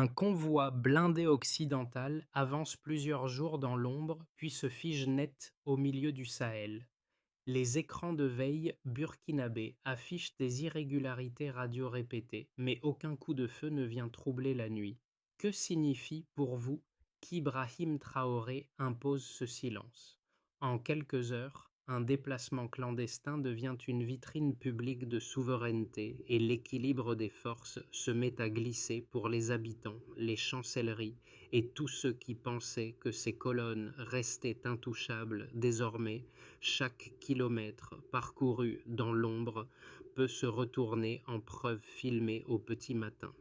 Un convoi blindé occidental avance plusieurs jours dans l'ombre, puis se fige net au milieu du Sahel. Les écrans de veille burkinabés affichent des irrégularités radio répétées, mais aucun coup de feu ne vient troubler la nuit. Que signifie pour vous qu'Ibrahim Traoré impose ce silence? En quelques heures, un déplacement clandestin devient une vitrine publique de souveraineté et l'équilibre des forces se met à glisser pour les habitants, les chancelleries et tous ceux qui pensaient que ces colonnes restaient intouchables. Désormais, chaque kilomètre parcouru dans l'ombre peut se retourner en preuve filmée au petit matin.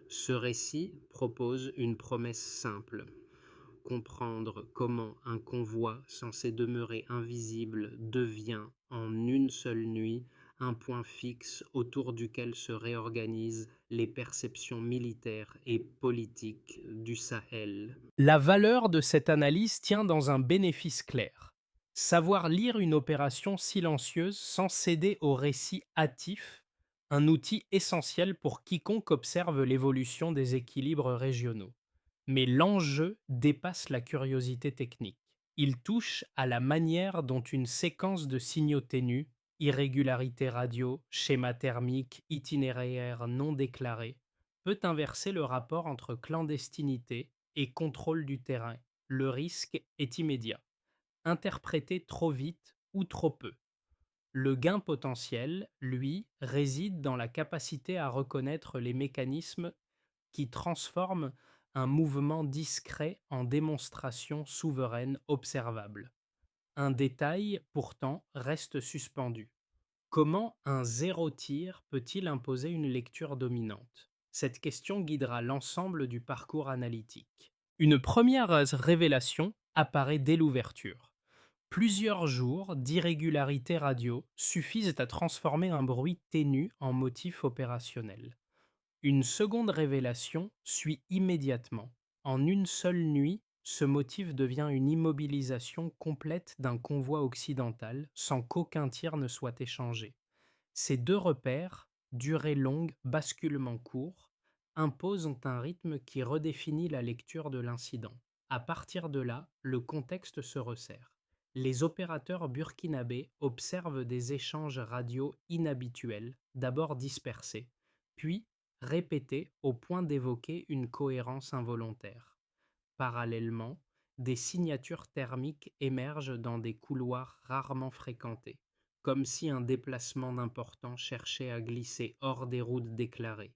Ce récit propose une promesse simple: comprendre comment un convoi censé demeurer invisible devient, en une seule nuit, un point fixe autour duquel se réorganisent les perceptions militaires et politiques du Sahel. La valeur de cette analyse tient dans un bénéfice clair: savoir lire une opération silencieuse sans céder au récit hâtif, un outil essentiel pour quiconque observe l'évolution des équilibres régionaux. Mais l'enjeu dépasse la curiosité technique. Il touche à la manière dont une séquence de signaux ténus, irrégularités radio, schéma thermique, itinéraire non déclaré, peut inverser le rapport entre clandestinité et contrôle du terrain. Le risque est immédiat: interpréter trop vite ou trop peu. Le gain potentiel, lui, réside dans la capacité à reconnaître les mécanismes qui transforment un mouvement discret en démonstration souveraine observable. Un détail, pourtant, reste suspendu: comment un zéro tir peut-il imposer une lecture dominante? Cette question guidera l'ensemble du parcours analytique. Une première révélation apparaît dès l'ouverture. Plusieurs jours d'irrégularité radio suffisent à transformer un bruit ténu en motif opérationnel. Une seconde révélation suit immédiatement. En une seule nuit, ce motif devient une immobilisation complète d'un convoi occidental sans qu'aucun tir ne soit échangé. Ces deux repères, durée longue, basculement court, imposent un rythme qui redéfinit la lecture de l'incident. À partir de là, le contexte se resserre. Les opérateurs burkinabés observent des échanges radio inhabituels, d'abord dispersés, puis répétés au point d'évoquer une cohérence involontaire. Parallèlement, des signatures thermiques émergent dans des couloirs rarement fréquentés, comme si un déplacement d'important cherchait à glisser hors des routes déclarées.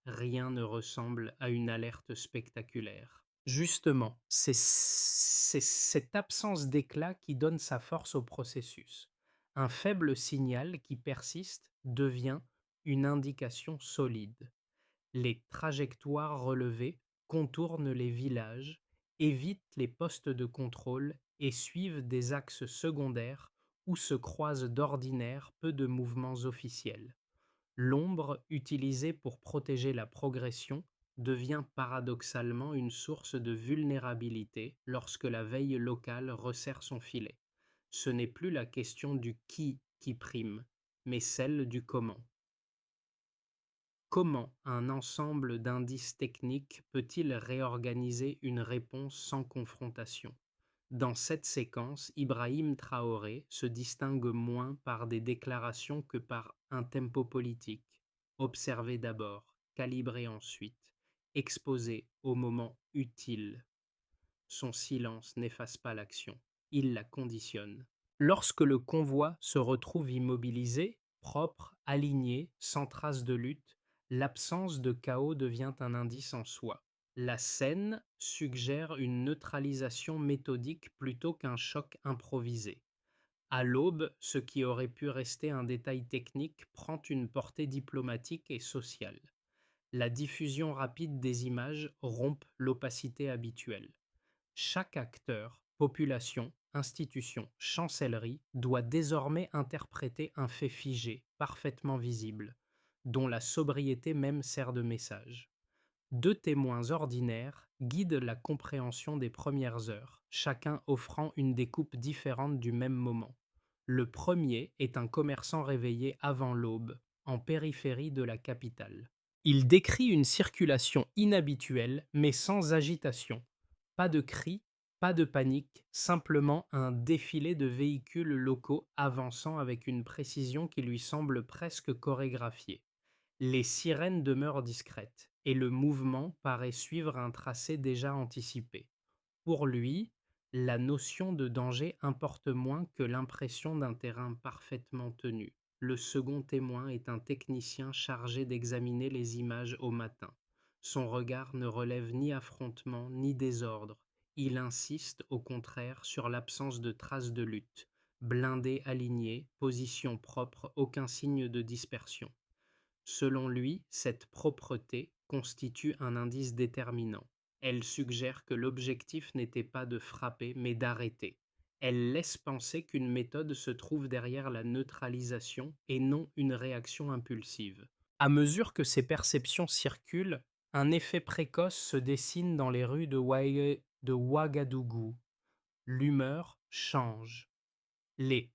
Rien ne ressemble à une alerte spectaculaire. Justement, c'est cette absence d'éclat qui donne sa force au processus. Un faible signal qui persiste devient une indication solide. Les trajectoires relevées contournent les villages, évitent les postes de contrôle et suivent des axes secondaires où se croisent d'ordinaire peu de mouvements officiels. L'ombre, utilisée pour protéger la progression, devient paradoxalement une source de vulnérabilité lorsque la veille locale resserre son filet. Ce n'est plus la question du qui prime, mais celle du comment. Comment un ensemble d'indices techniques peut-il réorganiser une réponse sans confrontation? Dans cette séquence, Ibrahim Traoré se distingue moins par des déclarations que par un tempo politique. Observé d'abord, calibré ensuite, exposé au moment utile. Son silence n'efface pas l'action, il la conditionne. Lorsque le convoi se retrouve immobilisé, propre, aligné, sans trace de lutte, l'absence de chaos devient un indice en soi. La scène suggère une neutralisation méthodique plutôt qu'un choc improvisé. À l'aube, ce qui aurait pu rester un détail technique prend une portée diplomatique et sociale. La diffusion rapide des images rompt l'opacité habituelle. Chaque acteur, population, institution, chancellerie doit désormais interpréter un fait figé, parfaitement visible, dont la sobriété même sert de message. Deux témoins ordinaires guident la compréhension des premières heures, chacun offrant une découpe différente du même moment. Le premier est un commerçant réveillé avant l'aube, en périphérie de la capitale. Il décrit une circulation inhabituelle mais sans agitation. Pas de cris, pas de panique, simplement un défilé de véhicules locaux avançant avec une précision qui lui semble presque chorégraphiée. Les sirènes demeurent discrètes et le mouvement paraît suivre un tracé déjà anticipé. Pour lui, la notion de danger importe moins que l'impression d'un terrain parfaitement tenu. Le second témoin est un technicien chargé d'examiner les images au matin. Son regard ne relève ni affrontement ni désordre. Il insiste au contraire sur l'absence de traces de lutte. Blindés alignés, position propre, aucun signe de dispersion. Selon lui, cette propreté constitue un indice déterminant. Elle suggère que l'objectif n'était pas de frapper, mais d'arrêter. Elle laisse penser qu'une méthode se trouve derrière la neutralisation et non une réaction impulsive. À mesure que ces perceptions circulent, un effet précoce se dessine dans les rues de Ouagadougou. L'humeur change. Les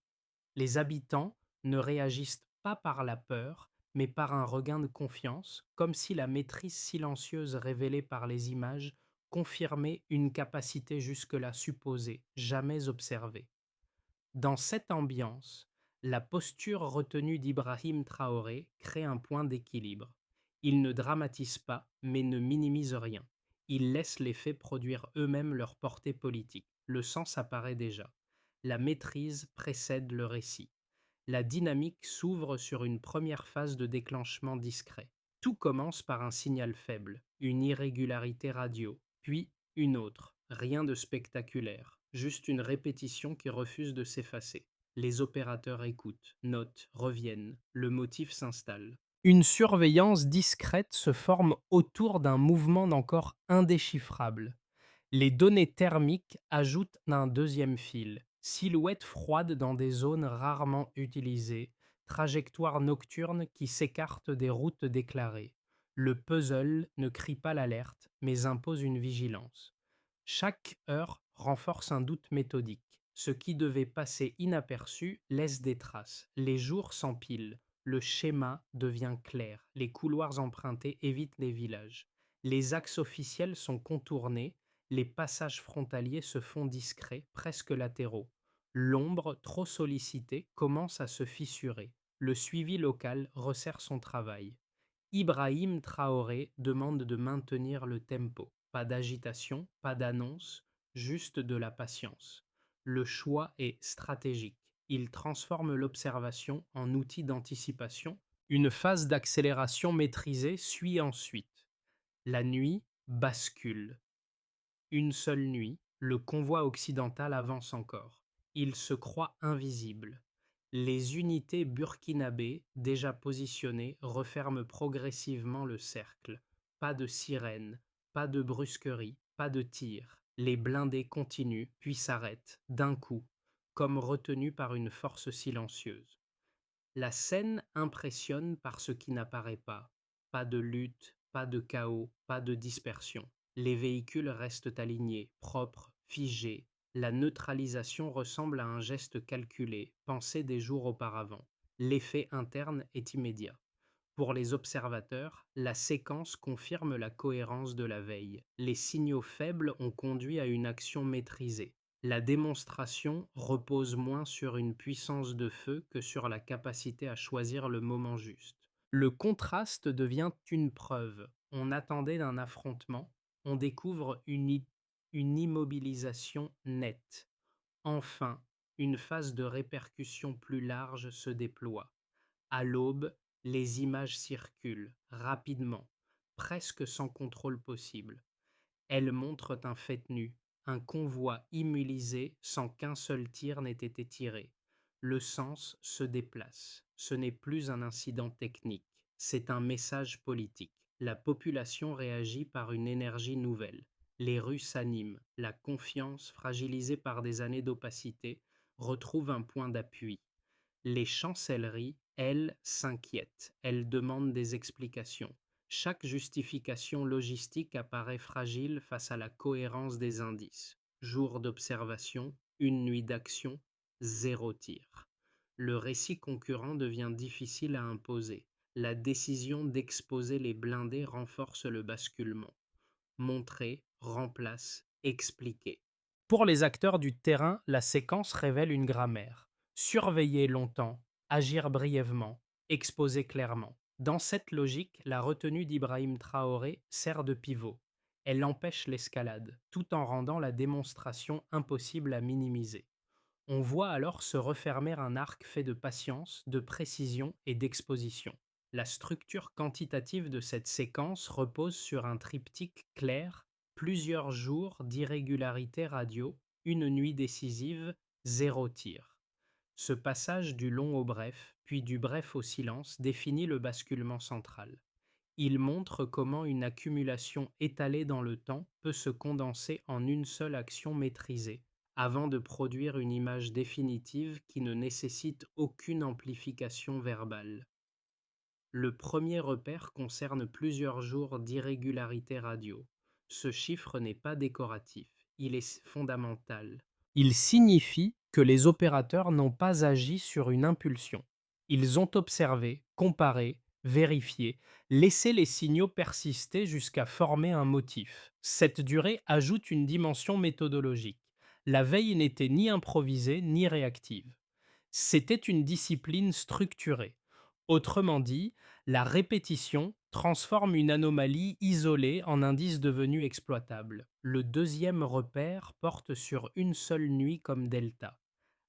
les habitants ne réagissent pas par la peur, mais par un regain de confiance, comme si la maîtrise silencieuse révélée par les images confirmait une capacité jusque-là supposée, jamais observée. Dans cette ambiance, la posture retenue d'Ibrahim Traoré crée un point d'équilibre. Il ne dramatise pas, mais ne minimise rien. Il laisse les faits produire eux-mêmes leur portée politique. Le sens apparaît déjà. La maîtrise précède le récit. La dynamique s'ouvre sur une première phase de déclenchement discret. Tout commence par un signal faible, une irrégularité radio, puis une autre. Rien de spectaculaire, juste une répétition qui refuse de s'effacer. Les opérateurs écoutent, notent, reviennent, le motif s'installe. Une surveillance discrète se forme autour d'un mouvement d'encore indéchiffrable. Les données thermiques ajoutent un deuxième fil, silhouettes froides dans des zones rarement utilisées, trajectoires nocturnes qui s'écartent des routes déclarées. Le puzzle ne crie pas l'alerte, mais impose une vigilance. Chaque heure renforce un doute méthodique. Ce qui devait passer inaperçu laisse des traces. Les jours s'empilent. Le schéma devient clair. Les couloirs empruntés évitent les villages. Les axes officiels sont contournés. Les passages frontaliers se font discrets, presque latéraux. L'ombre, trop sollicitée, commence à se fissurer. Le suivi local resserre son travail. Ibrahim Traoré demande de maintenir le tempo. Pas d'agitation, pas d'annonce, juste de la patience. Le choix est stratégique. Il transforme l'observation en outil d'anticipation. Une phase d'accélération maîtrisée suit ensuite. La nuit bascule. Une seule nuit, le convoi occidental avance encore. Il se croit invisible. Les unités burkinabées, déjà positionnées, referment progressivement le cercle. Pas de sirène, pas de brusquerie, pas de tir. Les blindés continuent, puis s'arrêtent, d'un coup, comme retenus par une force silencieuse. La scène impressionne par ce qui n'apparaît pas. Pas de lutte, pas de chaos, pas de dispersion. Les véhicules restent alignés, propres, figés. La neutralisation ressemble à un geste calculé, pensé des jours auparavant. L'effet interne est immédiat. Pour les observateurs, la séquence confirme la cohérence de la veille. Les signaux faibles ont conduit à une action maîtrisée. La démonstration repose moins sur une puissance de feu que sur la capacité à choisir le moment juste. Le contraste devient une preuve. On attendait d'un affrontement, on découvre une immobilisation nette. Enfin, une phase de répercussion plus large se déploie. À l'aube, les images circulent rapidement, presque sans contrôle possible. Elles montrent un fait nu, un convoi immunisé sans qu'un seul tir n'ait été tiré. Le sens se déplace. Ce n'est plus un incident technique, c'est un message politique. La population réagit par une énergie nouvelle. Les rues s'animent. La confiance, fragilisée par des années d'opacité, retrouve un point d'appui. Les chancelleries, elles, s'inquiètent. Elles demandent des explications. Chaque justification logistique apparaît fragile face à la cohérence des indices. Jour d'observation, une nuit d'action, zéro tir. Le récit concurrent devient difficile à imposer. La décision d'exposer les blindés renforce le basculement. Montrer remplace expliquer. Pour les acteurs du terrain, la séquence révèle une grammaire. Surveiller longtemps, agir brièvement, exposer clairement. Dans cette logique, la retenue d'Ibrahim Traoré sert de pivot. Elle empêche l'escalade, tout en rendant la démonstration impossible à minimiser. On voit alors se refermer un arc fait de patience, de précision et d'exposition. La structure quantitative de cette séquence repose sur un triptyque clair, plusieurs jours d'irrégularité radio, une nuit décisive, zéro tir. Ce passage du long au bref, puis du bref au silence, définit le basculement central. Il montre comment une accumulation étalée dans le temps peut se condenser en une seule action maîtrisée, avant de produire une image définitive qui ne nécessite aucune amplification verbale. Le premier repère concerne plusieurs jours d'irrégularité radio. Ce chiffre n'est pas décoratif, il est fondamental. Il signifie que les opérateurs n'ont pas agi sur une impulsion. Ils ont observé, comparé, vérifié, laissé les signaux persister jusqu'à former un motif. Cette durée ajoute une dimension méthodologique. La veille n'était ni improvisée ni réactive. C'était une discipline structurée. Autrement dit, la répétition transforme une anomalie isolée en indice devenu exploitable. Le deuxième repère porte sur une seule nuit comme delta.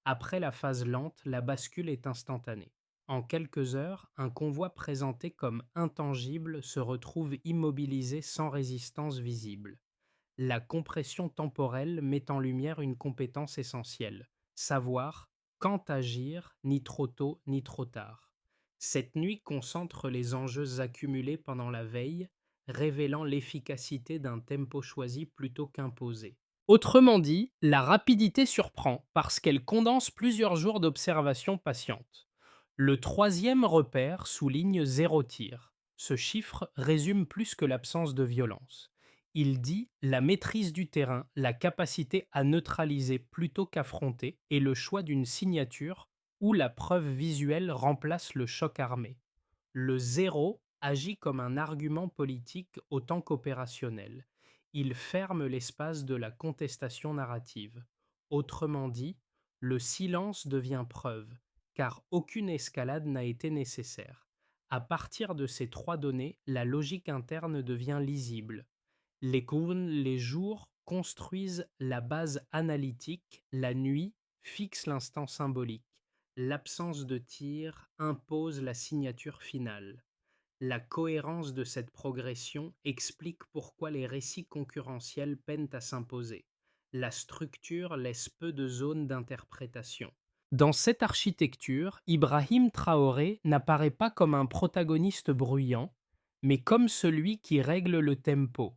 Après la phase lente, la bascule est instantanée. En quelques heures, un convoi présenté comme intangible se retrouve immobilisé sans résistance visible. La compression temporelle met en lumière une compétence essentielle, savoir quand agir, ni trop tôt ni trop tard. Cette nuit concentre les enjeux accumulés pendant la veille, révélant l'efficacité d'un tempo choisi plutôt qu'imposé. Autrement dit, la rapidité surprend parce qu'elle condense plusieurs jours d'observation patiente. Le troisième repère souligne zéro tir. Ce chiffre résume plus que l'absence de violence. Il dit la maîtrise du terrain, la capacité à neutraliser plutôt qu'affronter et le choix d'une signature où la preuve visuelle remplace le choc armé. Le zéro agit comme un argument politique autant qu'opérationnel. Il ferme l'espace de la contestation narrative. Autrement dit, le silence devient preuve, car aucune escalade n'a été nécessaire. À partir de ces trois données, la logique interne devient lisible. Les cônes, les jours construisent la base analytique, la nuit fixe l'instant symbolique. L'absence de tir impose la signature finale. La cohérence de cette progression explique pourquoi les récits concurrentiels peinent à s'imposer. La structure laisse peu de zones d'interprétation. Dans cette architecture, Ibrahim Traoré n'apparaît pas comme un protagoniste bruyant, mais comme celui qui règle le tempo.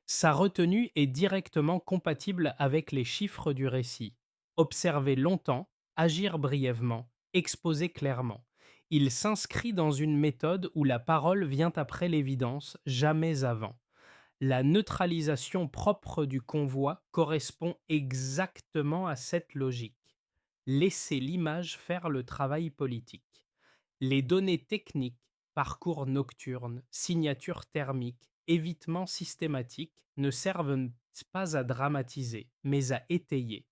Sa retenue est directement compatible avec les chiffres du récit. Observer longtemps, agir brièvement, exposer clairement. Il s'inscrit dans une méthode où la parole vient après l'évidence, jamais avant. La neutralisation propre du convoi correspond exactement à cette logique. Laisser l'image faire le travail politique. Les données techniques, parcours nocturnes, signatures thermiques, évitements systématiques ne servent pas à dramatiser, mais à étayer.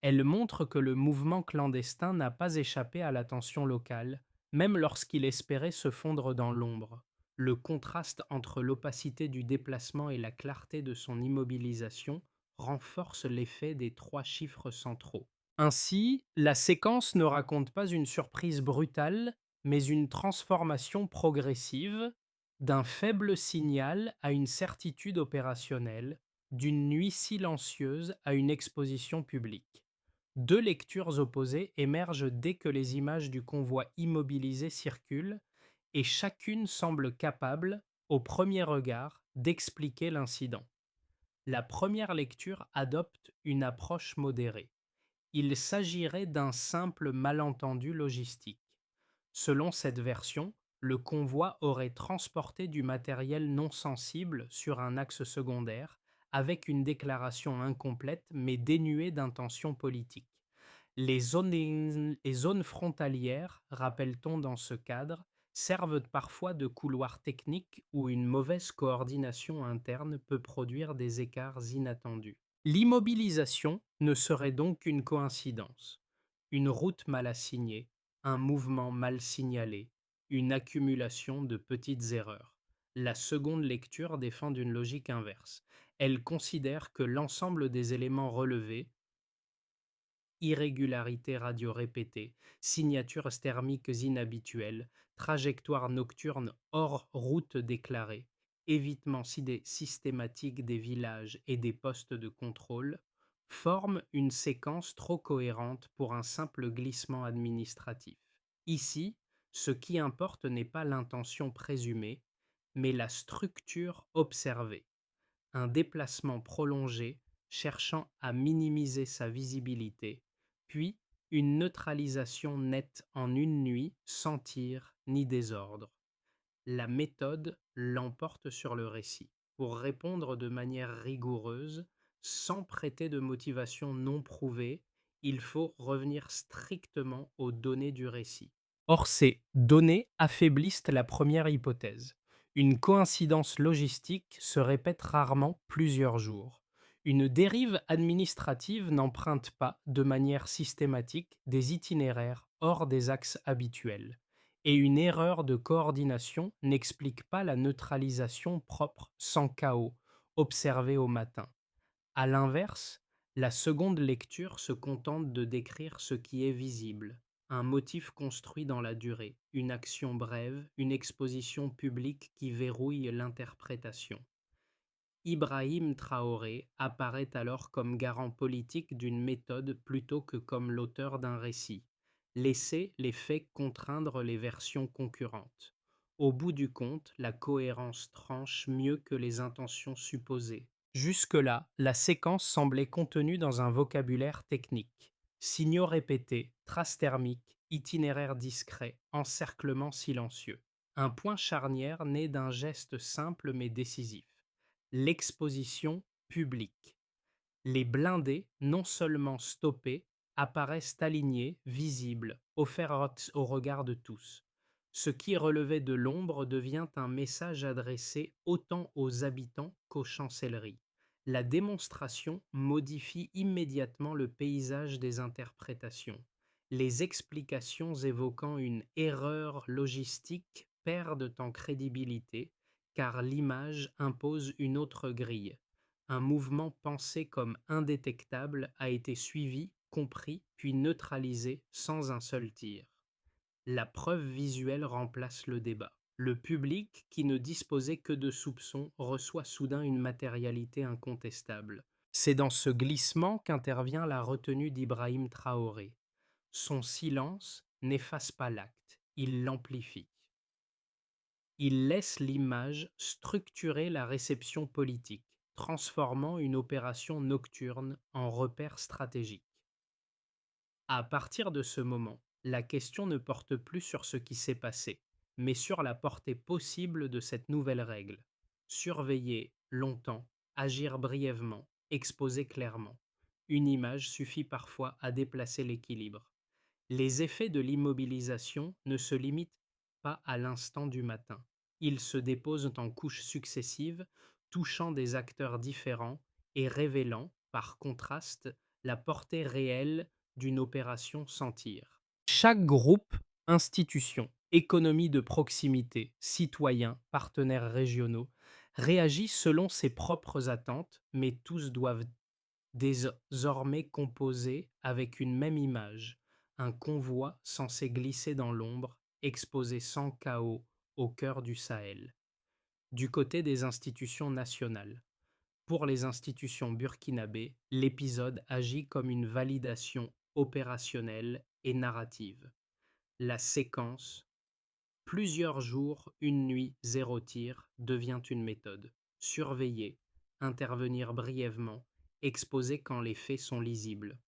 Elles montrent que le mouvement clandestin n'a pas échappé à l'attention locale, même lorsqu'il espérait se fondre dans l'ombre. Le contraste entre l'opacité du déplacement et la clarté de son immobilisation renforce l'effet des trois chiffres centraux. Ainsi, la séquence ne raconte pas une surprise brutale, mais une transformation progressive d'un faible signal à une certitude opérationnelle, d'une nuit silencieuse à une exposition publique. Deux lectures opposées émergent dès que les images du convoi immobilisé circulent et chacune semble capable, au premier regard, d'expliquer l'incident. La première lecture adopte une approche modérée. Il s'agirait d'un simple malentendu logistique. Selon cette version, le convoi aurait transporté du matériel non sensible sur un axe secondaire, avec une déclaration incomplète mais dénuée d'intention politique. Les zones frontalières, rappelle-t-on dans ce cadre, servent parfois de couloir technique où une mauvaise coordination interne peut produire des écarts inattendus. L'immobilisation ne serait donc qu'une coïncidence, une route mal assignée, un mouvement mal signalé, une accumulation de petites erreurs. La seconde lecture défend une logique inverse. Elle considère que l'ensemble des éléments relevés, irrégularités radio répétées, signatures thermiques inhabituelles, trajectoires nocturnes hors route déclarée, évitement systématique des villages et des postes de contrôle, forment une séquence trop cohérente pour un simple glissement administratif. Ici, ce qui importe n'est pas l'intention présumée, mais la structure observée, un déplacement prolongé cherchant à minimiser sa visibilité, puis une neutralisation nette en une nuit sans tir ni désordre. La méthode l'emporte sur le récit. Pour répondre de manière rigoureuse, sans prêter de motivation non prouvée, il faut revenir strictement aux données du récit. Or, ces données affaiblissent la première hypothèse. Une coïncidence logistique se répète rarement plusieurs jours. Une dérive administrative n'emprunte pas de manière systématique des itinéraires hors des axes habituels. Et une erreur de coordination n'explique pas la neutralisation propre sans chaos observée au matin. À l'inverse, la seconde lecture se contente de décrire ce qui est visible, un motif construit dans la durée, une action brève, une exposition publique qui verrouille l'interprétation. Ibrahim Traoré apparaît alors comme garant politique d'une méthode plutôt que comme l'auteur d'un récit. Laisser les faits contraindre les versions concurrentes. Au bout du compte, la cohérence tranche mieux que les intentions supposées. Jusque-là, la séquence semblait contenue dans un vocabulaire technique. Signaux répétés, traces thermiques, itinéraire discret, encerclement silencieux. Un point charnière né d'un geste simple mais décisif. L'exposition publique. Les blindés, non seulement stoppés, apparaissent alignés, visibles, offerts au regard de tous. Ce qui relevait de l'ombre devient un message adressé autant aux habitants qu'aux chancelleries. La démonstration modifie immédiatement le paysage des interprétations. Les explications évoquant une erreur logistique perdent en crédibilité car l'image impose une autre grille. Un mouvement pensé comme indétectable a été suivi, compris, puis neutralisé sans un seul tir. La preuve visuelle remplace le débat. Le public, qui ne disposait que de soupçons, reçoit soudain une matérialité incontestable. C'est dans ce glissement qu'intervient la retenue d'Ibrahim Traoré. Son silence n'efface pas l'acte, il l'amplifie. Il laisse l'image structurer la réception politique, transformant une opération nocturne en repère stratégique. À partir de ce moment, la question ne porte plus sur ce qui s'est passé, mais sur la portée possible de cette nouvelle règle. Surveiller longtemps, agir brièvement, exposer clairement. Une image suffit parfois à déplacer l'équilibre. Les effets de l'immobilisation ne se limitent pas à l'instant du matin. Ils se déposent en couches successives, touchant des acteurs différents et révélant, par contraste, la portée réelle d'une opération sans tir. Chaque groupe, institution, économie de proximité, citoyens, partenaires régionaux, réagit selon ses propres attentes, mais tous doivent désormais composer avec une même image, un convoi censé glisser dans l'ombre, exposé sans chaos au cœur du Sahel. Du côté des institutions nationales. Pour les institutions burkinabées, l'épisode agit comme une validation opérationnelle et narrative. La séquence, plusieurs jours, une nuit, zéro tir, devient une méthode. Surveiller, intervenir brièvement, exposer quand les faits sont lisibles.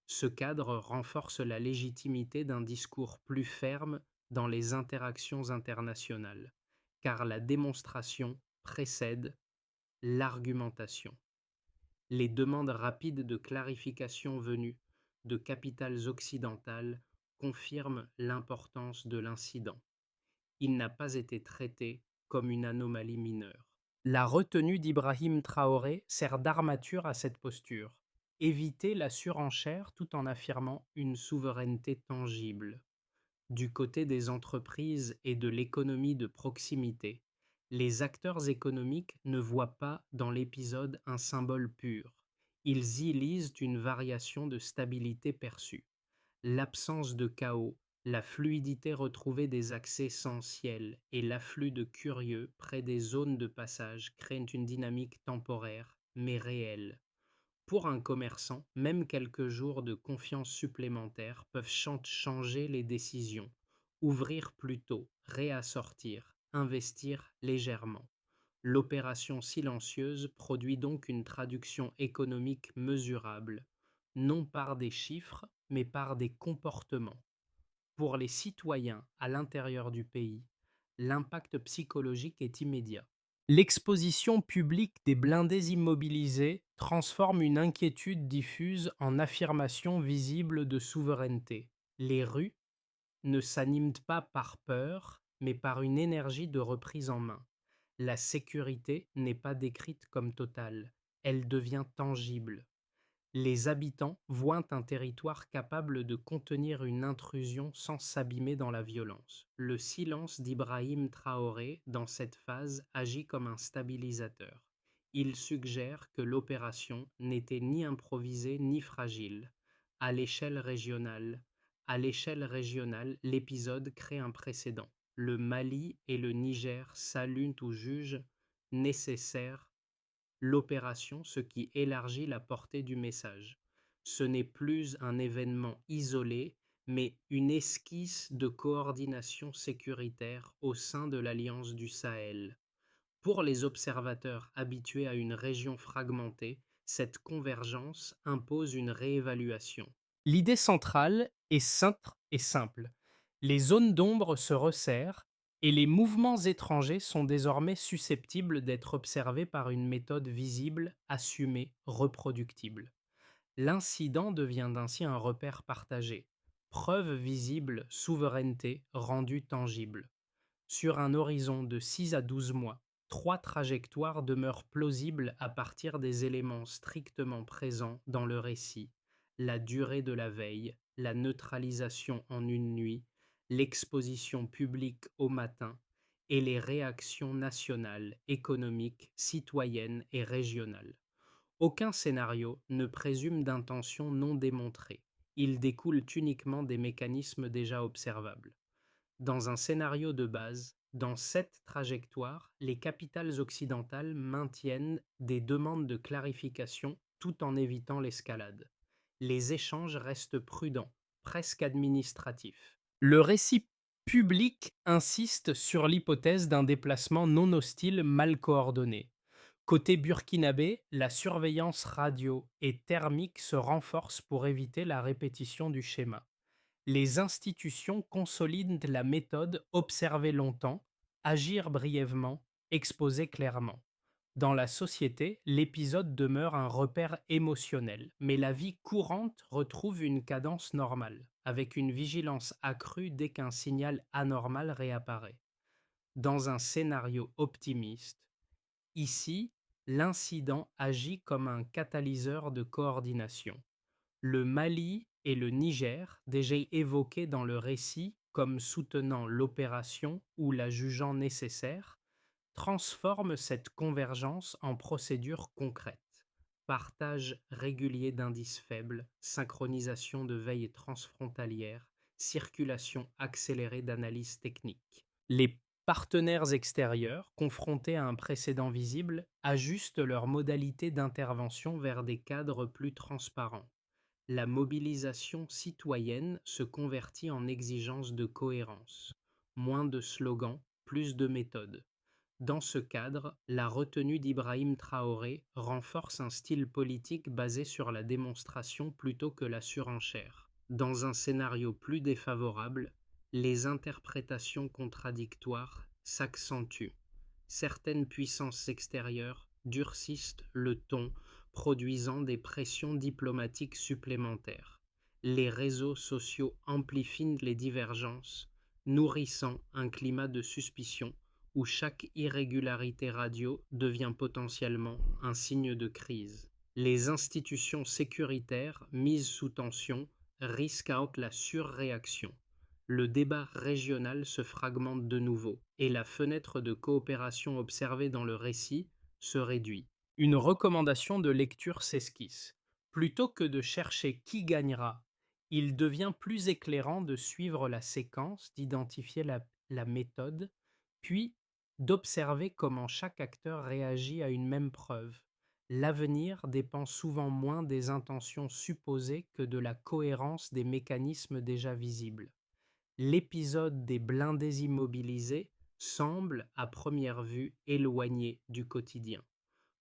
Ce cadre renforce la légitimité d'un discours plus ferme dans les interactions internationales, car la démonstration précède l'argumentation. Les demandes rapides de clarification venues de capitales occidentales confirment l'importance de l'incident. il n'a pas été traité comme une anomalie mineure. La retenue d'Ibrahim Traoré sert d'armature à cette posture. Éviter la surenchère tout en affirmant une souveraineté tangible. Du côté des entreprises et de l'économie de proximité, les acteurs économiques ne voient pas dans l'épisode un symbole pur. Ils y lisent une variation de stabilité perçue. L'absence de chaos, la fluidité retrouvée des accès essentiels et l'afflux de curieux près des zones de passage créent une dynamique temporaire, mais réelle. Pour un commerçant, même quelques jours de confiance supplémentaires peuvent changer les décisions. Ouvrir plus tôt, réassortir, investir légèrement. L'opération silencieuse produit donc une traduction économique mesurable, non par des chiffres, mais par des comportements. Pour les citoyens à l'intérieur du pays, l'impact psychologique est immédiat. L'exposition publique des blindés immobilisés transforme une inquiétude diffuse en affirmation visible de souveraineté. Les rues ne s'animent pas par peur, mais par une énergie de reprise en main. La sécurité n'est pas décrite comme totale, elle devient tangible. Les habitants voient un territoire capable de contenir une intrusion sans s'abîmer dans la violence. Le silence d'Ibrahim Traoré dans cette phase agit comme un stabilisateur. Il suggère que l'opération n'était ni improvisée ni fragile. À l'échelle régionale, l'épisode crée un précédent. Le Mali et le Niger saluent ou jugent nécessaire l'opération, ce qui élargit la portée du message. Ce n'est plus un événement isolé, mais une esquisse de coordination sécuritaire au sein de l'Alliance du Sahel. Pour les observateurs habitués à une région fragmentée, cette convergence impose une réévaluation. L'idée centrale est simple. Les zones d'ombre se resserrent et les mouvements étrangers sont désormais susceptibles d'être observés par une méthode visible, assumée, reproductible. L'incident devient ainsi un repère partagé, preuve visible, souveraineté rendue tangible. Sur un horizon de 6 à 12 mois, 3 trajectoires demeurent plausibles à partir des éléments strictement présents dans le récit: la durée de la veille, la neutralisation en une nuit, l'exposition publique au matin et les réactions nationales, économiques, citoyennes et régionales. Aucun scénario ne présume d'intention non démontrée. Il découle uniquement des mécanismes déjà observables. Dans un scénario de base, dans cette trajectoire, les capitales occidentales maintiennent des demandes de clarification tout en évitant l'escalade. Les échanges restent prudents, presque administratifs. Le récit public insiste sur l'hypothèse d'un déplacement non hostile mal coordonné. Côté burkinabé, la surveillance radio et thermique se renforce pour éviter la répétition du schéma. Les institutions consolident la méthode observer longtemps, agir brièvement, exposer clairement. Dans la société, l'épisode demeure un repère émotionnel, mais la vie courante retrouve une cadence normale, avec une vigilance accrue dès qu'un signal anormal réapparaît. Dans un scénario optimiste, ici, l'incident agit comme un catalyseur de coordination. Le Mali et le Niger, déjà évoqués dans le récit comme soutenant l'opération ou la jugeant nécessaire, transforment cette convergence en procédure concrète. Partage régulier d'indices faibles, synchronisation de veille transfrontalière, circulation accélérée d'analyses techniques. Les partenaires extérieurs, confrontés à un précédent visible, ajustent leurs modalités d'intervention vers des cadres plus transparents. La mobilisation citoyenne se convertit en exigence de cohérence. Moins de slogans, plus de méthodes. Dans ce cadre, la retenue d'Ibrahim Traoré renforce un style politique basé sur la démonstration plutôt que la surenchère. Dans un scénario plus défavorable, les interprétations contradictoires s'accentuent. Certaines puissances extérieures durcissent le ton, produisant des pressions diplomatiques supplémentaires. Les réseaux sociaux amplifient les divergences, nourrissant un climat de suspicion où chaque irrégularité radio devient potentiellement un signe de crise. Les institutions sécuritaires mises sous tension risquent la surréaction. Le débat régional se fragmente de nouveau et la fenêtre de coopération observée dans le récit se réduit. Une recommandation de lecture s'esquisse. Plutôt que de chercher qui gagnera, il devient plus éclairant de suivre la séquence, d'identifier la méthode, puis d'observer comment chaque acteur réagit à une même preuve. L'avenir dépend souvent moins des intentions supposées que de la cohérence des mécanismes déjà visibles. L'épisode des blindés immobilisés semble, à première vue, éloigné du quotidien.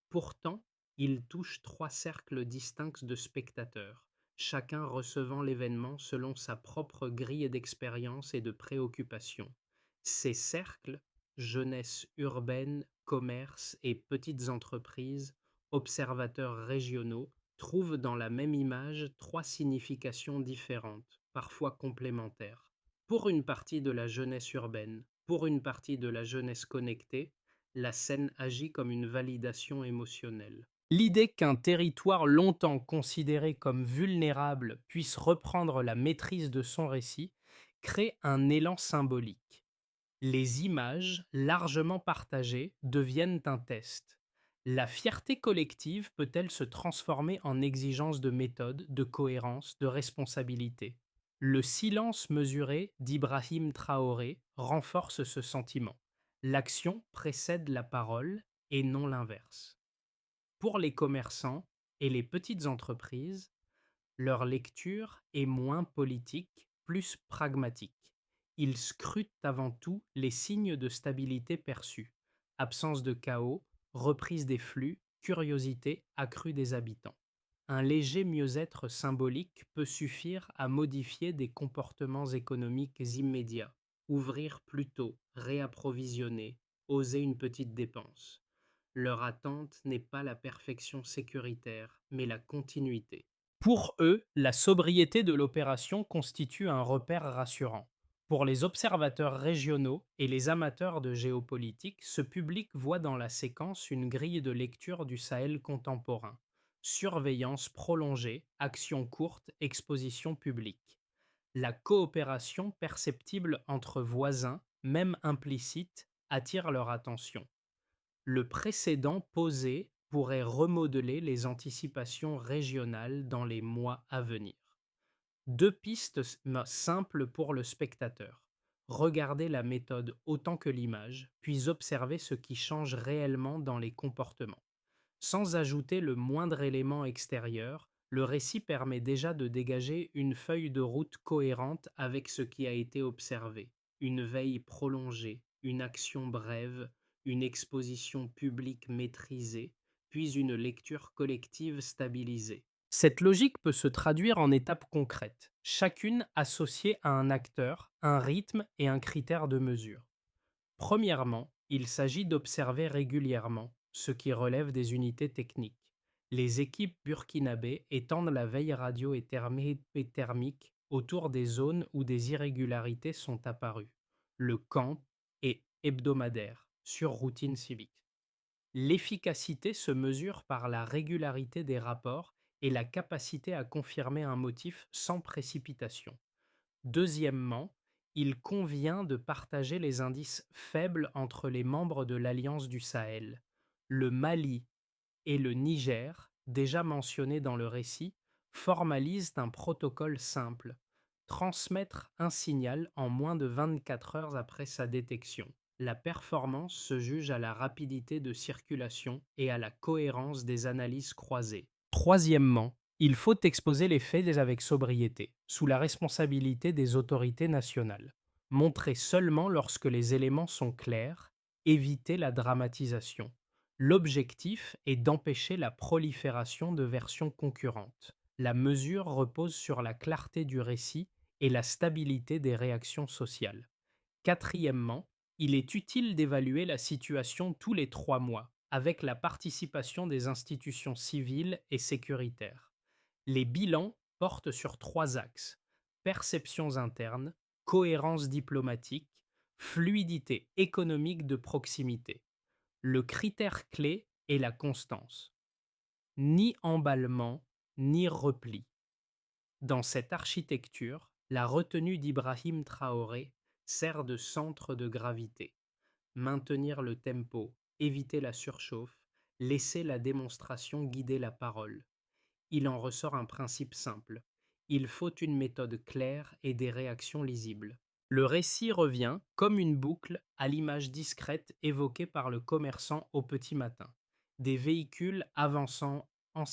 Pourtant, il touche trois cercles distincts de spectateurs, chacun recevant l'événement selon sa propre grille d'expérience et de préoccupation. Ces cercles, jeunesse urbaine, commerce et petites entreprises, observateurs régionaux, trouvent dans la même image trois significations différentes, parfois complémentaires. Pour une partie de la jeunesse urbaine, pour une partie de la jeunesse connectée, la scène agit comme une validation émotionnelle. L'idée qu'un territoire longtemps considéré comme vulnérable puisse reprendre la maîtrise de son récit crée un élan symbolique. Les images, largement partagées, deviennent un test. La fierté collective peut-elle se transformer en exigence de méthode, de cohérence, de responsabilité? Le silence mesuré d'Ibrahim Traoré renforce ce sentiment. L'action précède la parole et non l'inverse. Pour les commerçants et les petites entreprises, leur lecture est moins politique, plus pragmatique. Ils scrutent avant tout les signes de stabilité perçus: absence de chaos, reprise des flux, curiosité accrue des habitants. Un léger mieux-être symbolique peut suffire à modifier des comportements économiques immédiats. Ouvrir plus tôt, réapprovisionner, oser une petite dépense. Leur attente n'est pas la perfection sécuritaire, mais la continuité. Pour eux, la sobriété de l'opération constitue un repère rassurant. Pour les observateurs régionaux et les amateurs de géopolitique, ce public voit dans la séquence une grille de lecture du Sahel contemporain. Surveillance prolongée, action courte, exposition publique. La coopération perceptible entre voisins, même implicite, attire leur attention. Le précédent posé pourrait remodeler les anticipations régionales dans les mois à venir. Deux pistes simples pour le spectateur. Regarder la méthode autant que l'image, puis observer ce qui change réellement dans les comportements. Sans ajouter le moindre élément extérieur, le récit permet déjà de dégager une feuille de route cohérente avec ce qui a été observé. Une veille prolongée, une action brève, une exposition publique maîtrisée, puis une lecture collective stabilisée. Cette logique peut se traduire en étapes concrètes, chacune associée à un acteur, un rythme et un critère de mesure. Premièrement, il s'agit d'observer régulièrement, ce qui relève des unités techniques. Les équipes burkinabées étendent la veille radio et thermique autour des zones où des irrégularités sont apparues. Le camp est hebdomadaire, sur routine civique. L'efficacité se mesure par la régularité des rapports et la capacité à confirmer un motif sans précipitation. Deuxièmement, il convient de partager les indices faibles entre les membres de l'Alliance du Sahel. Le Mali et le Niger, déjà mentionnés dans le récit, formalisent un protocole simple: transmettre un signal en moins de 24 heures après sa détection. La performance se juge à la rapidité de circulation et à la cohérence des analyses croisées. Troisièmement, il faut exposer les faits avec sobriété, sous la responsabilité des autorités nationales. Montrer seulement lorsque les éléments sont clairs, éviter la dramatisation. L'objectif est d'empêcher la prolifération de versions concurrentes. La mesure repose sur la clarté du récit et la stabilité des réactions sociales. Quatrièmement, il est utile d'évaluer la situation tous les 3 mois, avec la participation des institutions civiles et sécuritaires. Les bilans portent sur trois axes: perceptions internes, cohérence diplomatique, fluidité économique de proximité. Le critère clé est la constance. Ni emballement, ni repli. Dans cette architecture, la retenue d'Ibrahim Traoré sert de centre de gravité. Maintenir le tempo, éviter la surchauffe, laisser la démonstration guider la parole. Il en ressort un principe simple. Il faut une méthode claire et des réactions lisibles. Le récit revient, comme une boucle, à l'image discrète évoquée par le commerçant au petit matin. Des véhicules avançant en